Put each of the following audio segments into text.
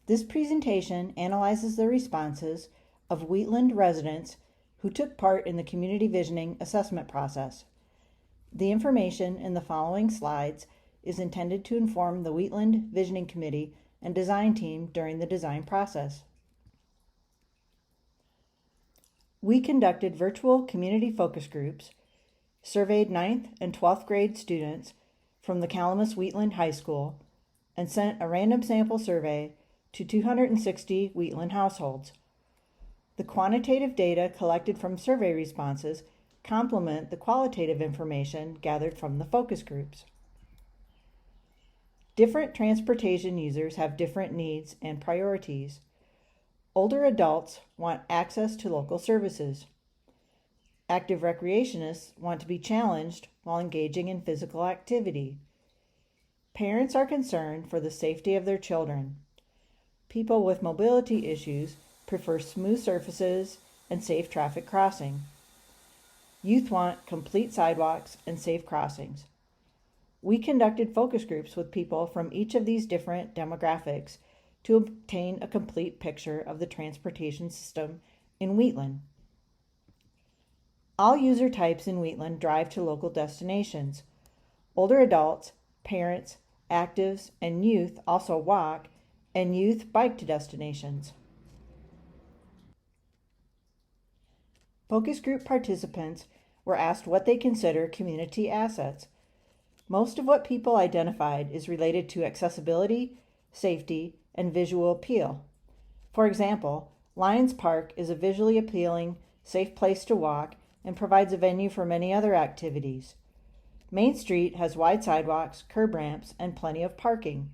This presentation analyzes the responses of Wheatland residents who took part in the community visioning assessment process. The information in the following slides is intended to inform the Wheatland Visioning Committee and design team during the design process. We conducted virtual community focus groups, surveyed 9th and 12th grade students from the Calamus-Wheatland High School, and sent a random sample survey to 260 Wheatland households. The quantitative data collected from survey responses complement the qualitative information gathered from the focus groups. Different transportation users have different needs and priorities. Older adults want access to local services. Active recreationists want to be challenged while engaging in physical activity. Parents are concerned for the safety of their children. People with mobility issues prefer smooth surfaces and safe traffic crossing. Youth want complete sidewalks and safe crossings. We conducted focus groups with people from each of these different demographics to obtain a complete picture of the transportation system in Wheatland. All user types in Wheatland drive to local destinations. Older adults, parents, actives, and youth also walk, and youth bike to destinations. Focus group participants were asked what they consider community assets. Most of what people identified is related to accessibility, safety, and visual appeal. For example, Lions Park is a visually appealing, safe place to walk and provides a venue for many other activities. Main Street has wide sidewalks, curb ramps, and plenty of parking.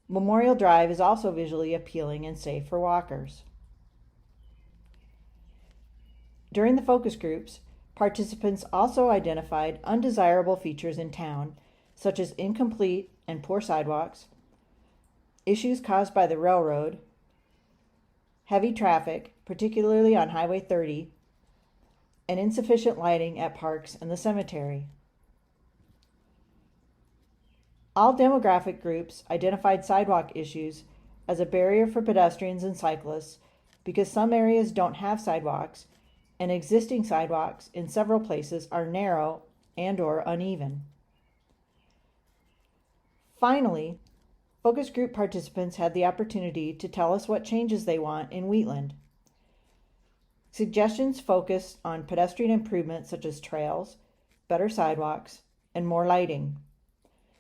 Memorial Drive is also visually appealing and safe for walkers. During the focus groups, participants also identified undesirable features in town, such as incomplete and poor sidewalks, issues caused by the railroad, heavy traffic, particularly on Highway 30, and insufficient lighting at parks and the cemetery. All demographic groups identified sidewalk issues as a barrier for pedestrians and cyclists because some areas don't have sidewalks and existing sidewalks in several places are narrow and/or uneven. Finally, focus group participants had the opportunity to tell us what changes they want in Wheatland. Suggestions focused on pedestrian improvements such as trails, better sidewalks, and more lighting.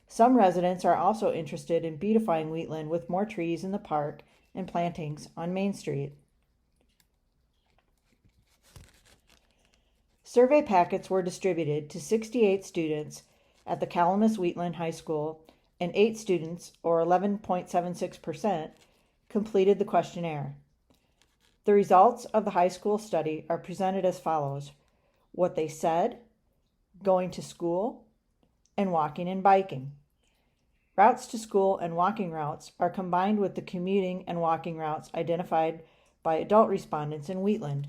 Some residents are also interested in beautifying Wheatland with more trees in the park and plantings on Main Street. Survey packets were distributed to 68 students at the Calamus-Wheatland High School, and 8 students, or 11.76%, completed the questionnaire. The results of the high school study are presented as follows: what they said, going to school, and walking and biking. Routes to school and walking routes are combined with the commuting and walking routes identified by adult respondents in Wheatland.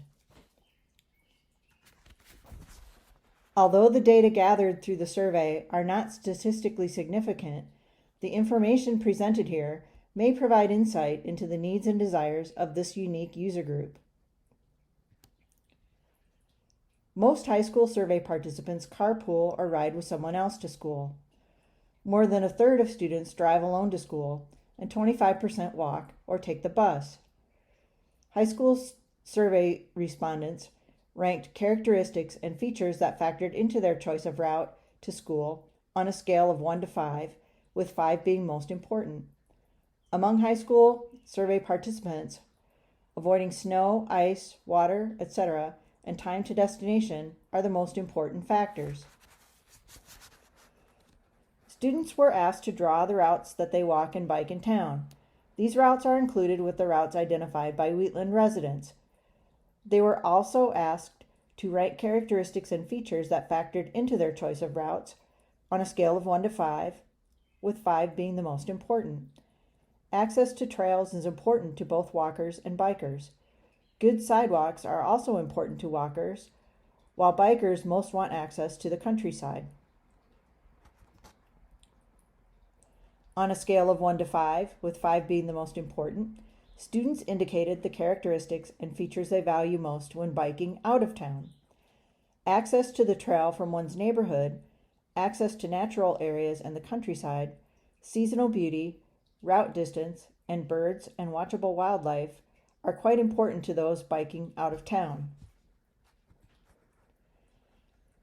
Although the data gathered through the survey are not statistically significant, the information presented here may provide insight into the needs and desires of this unique user group. Most high school survey participants carpool or ride with someone else to school. More than a third of students drive alone to school, and 25% walk or take the bus. High school survey respondents ranked characteristics and features that factored into their choice of route to school on a scale of 1 to 5, with 5 being most important. Among high school survey participants, avoiding snow, ice, water, etc., and time to destination are the most important factors. Students were asked to draw the routes that they walk and bike in town. These routes are included with the routes identified by Wheatland residents. They were also asked to rank characteristics and features that factored into their choice of routes on a scale of 1 to 5, with 5 being the most important. Access to trails is important to both walkers and bikers. Good sidewalks are also important to walkers, while bikers most want access to the countryside. On a scale of 1 to 5, with 5 being the most important, students indicated the characteristics and features they value most when biking out of town. Access to the trail from one's neighborhood, access to natural areas and the countryside, seasonal beauty, route distance, and birds and watchable wildlife are quite important to those biking out of town.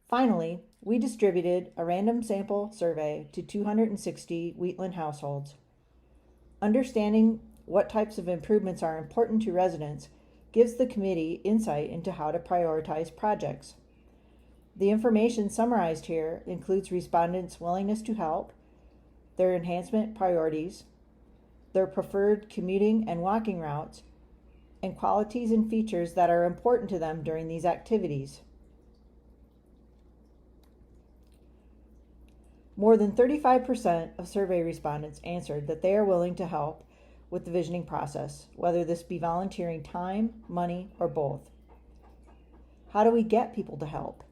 Finally, we distributed a random sample survey to 260 Wheatland households. Understanding what types of improvements are important to residents gives the committee insight into how to prioritize projects. The information summarized here includes respondents' willingness to help, their enhancement priorities, their preferred commuting and walking routes, and qualities and features that are important to them during these activities. More than 35% of survey respondents answered that they are willing to help with the visioning process, whether this be volunteering time, money, or both. How do we get people to help?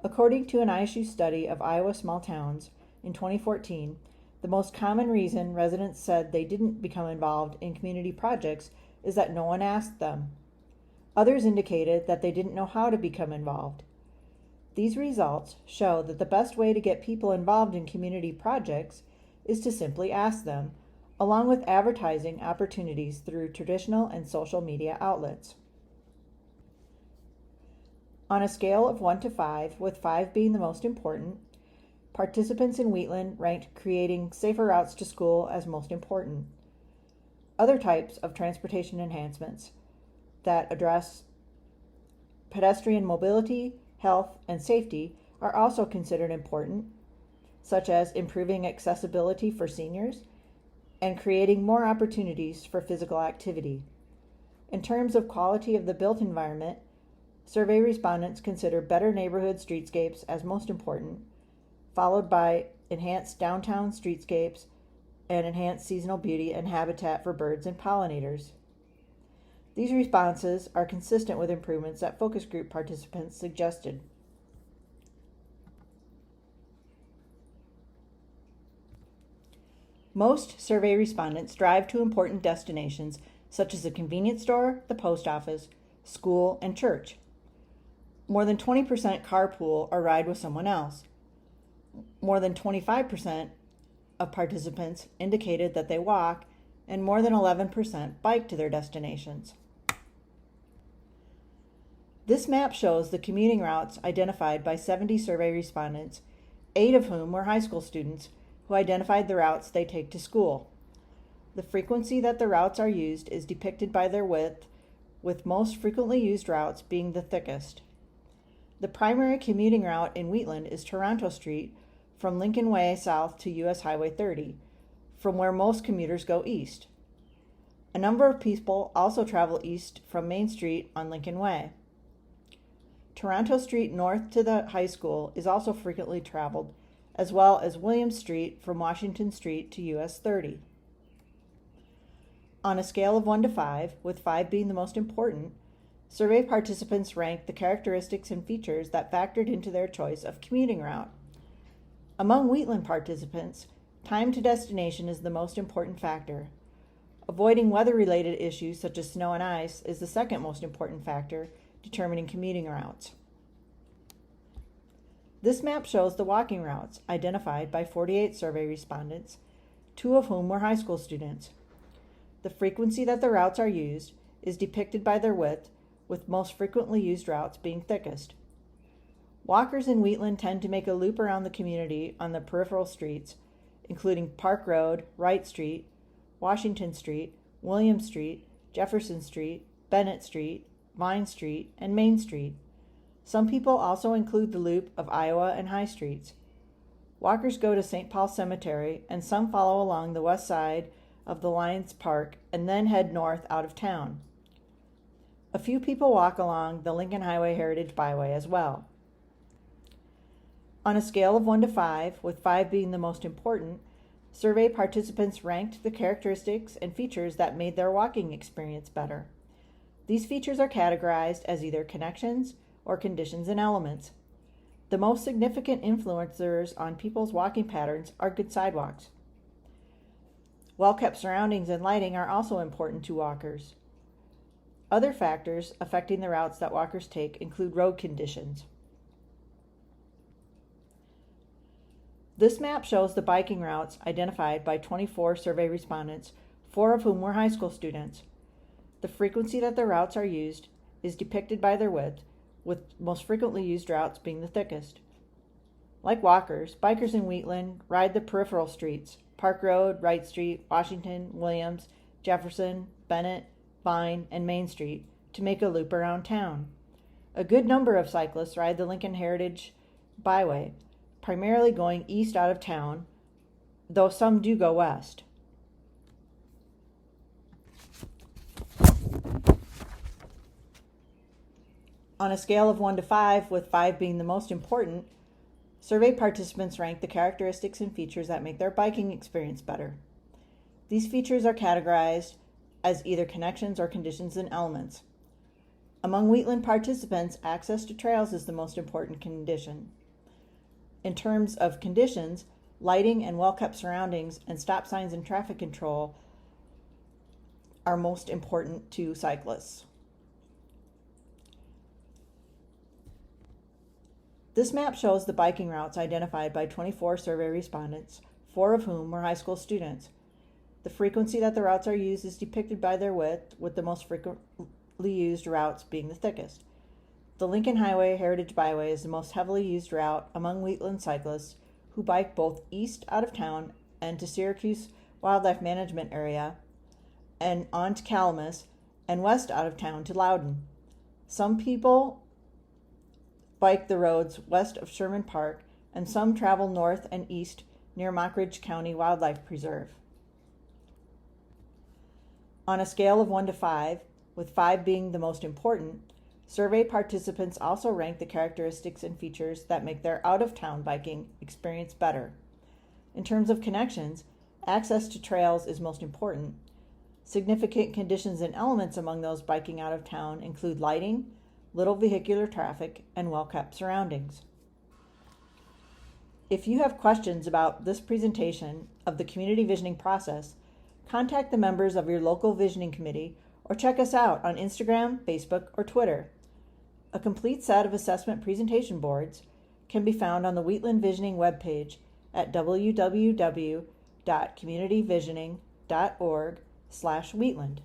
According to an ISU study of Iowa small towns in 2014, the most common reason residents said they didn't become involved in community projects is that no one asked them. Others indicated that they didn't know how to become involved. These results show that the best way to get people involved in community projects is to simply ask them, along with advertising opportunities through traditional and social media outlets. On a scale of 1 to 5, with 5 being the most important, participants in Wheatland ranked creating safer routes to school as most important. Other types of transportation enhancements that address pedestrian mobility, health, and safety are also considered important, such as improving accessibility for seniors and creating more opportunities for physical activity. In terms of quality of the built environment, survey respondents consider better neighborhood streetscapes as most important, followed by enhanced downtown streetscapes and enhanced seasonal beauty and habitat for birds and pollinators. These responses are consistent with improvements that focus group participants suggested. Most survey respondents drive to important destinations such as a convenience store, the post office, school, and church. More than 20% carpool or ride with someone else. More than 25% of participants indicated that they walk, and more than 11% bike to their destinations. This map shows the commuting routes identified by 70 survey respondents, 8 of whom were high school students who identified the routes they take to school. The frequency that the routes are used is depicted by their width, with most frequently used routes being the thickest. The primary commuting route in Wheatland is Toronto Street from Lincoln Way south to US Highway 30, from where most commuters go east. A number of people also travel east from Main Street on Lincoln Way. Toronto Street north to the high school is also frequently traveled, as well as Williams Street from Washington Street to US 30. On a scale of 1 to 5, with 5 being the most important, survey participants ranked the characteristics and features that factored into their choice of commuting route. Among Wheatland participants, time to destination is the most important factor. Avoiding weather-related issues such as snow and ice is the second most important factor determining commuting routes. This map shows the walking routes identified by 48 survey respondents, 2 of whom were high school students. The frequency that the routes are used is depicted by their width, with most frequently used routes being thickest. Walkers in Wheatland tend to make a loop around the community on the peripheral streets, including Park Road, Wright Street, Washington Street, William Street, Jefferson Street, Bennett Street, Vine Street, and Main Street. Some people also include the loop of Iowa and High Streets. Walkers go to St. Paul Cemetery, and some follow along the west side of the Lions Park and then head north out of town. A few people walk along the Lincoln Highway Heritage Byway as well. On a scale of 1 to 5, with 5 being the most important, survey participants ranked the characteristics and features that made their walking experience better. These features are categorized as either connections or conditions and elements. The most significant influencers on people's walking patterns are good sidewalks. Well-kept surroundings and lighting are also important to walkers. Other factors affecting the routes that walkers take include road conditions. This map shows the biking routes identified by 24 survey respondents, 4 of whom were high school students. The frequency that the routes are used is depicted by their width, with most frequently used routes being the thickest. Like walkers, bikers in Wheatland ride the peripheral streets: Park Road, Wright Street, Washington, Williams, Jefferson, Bennett, Vine, and Main Street to make a loop around town. A good number of cyclists ride the Lincoln Heritage Byway, primarily going east out of town, though some do go west. On a scale of 1 to 5, with 5 being the most important, survey participants rank the characteristics and features that make their biking experience better. These features are categorized as either connections or conditions and elements. Among Wheatland participants, access to trails is the most important condition. In terms of conditions, lighting and well-kept surroundings and stop signs and traffic control are most important to cyclists. This map shows the biking routes identified by 24 survey respondents, 4 of whom were high school students. The frequency that the routes are used is depicted by their width, with the most frequently used routes being the thickest. The Lincoln Highway Heritage Byway is the most heavily used route among Wheatland cyclists who bike both east out of town and to Syracuse Wildlife Management Area and on to Calamus, and west out of town to Loudon. Some people bike the roads west of Sherman Park, and some travel north and east near Mockridge County Wildlife Preserve. On a scale of 1 to 5, with 5 being the most important, survey participants also rank the characteristics and features that make their out-of-town biking experience better. In terms of connections, access to trails is most important. Significant conditions and elements among those biking out of town include lighting, little vehicular traffic, and well-kept surroundings. If you have questions about this presentation of the community visioning process, contact the members of your local visioning committee or check us out on Instagram, Facebook, or Twitter. A complete set of assessment presentation boards can be found on the Wheatland Visioning webpage at www.communityvisioning.org/Wheatland.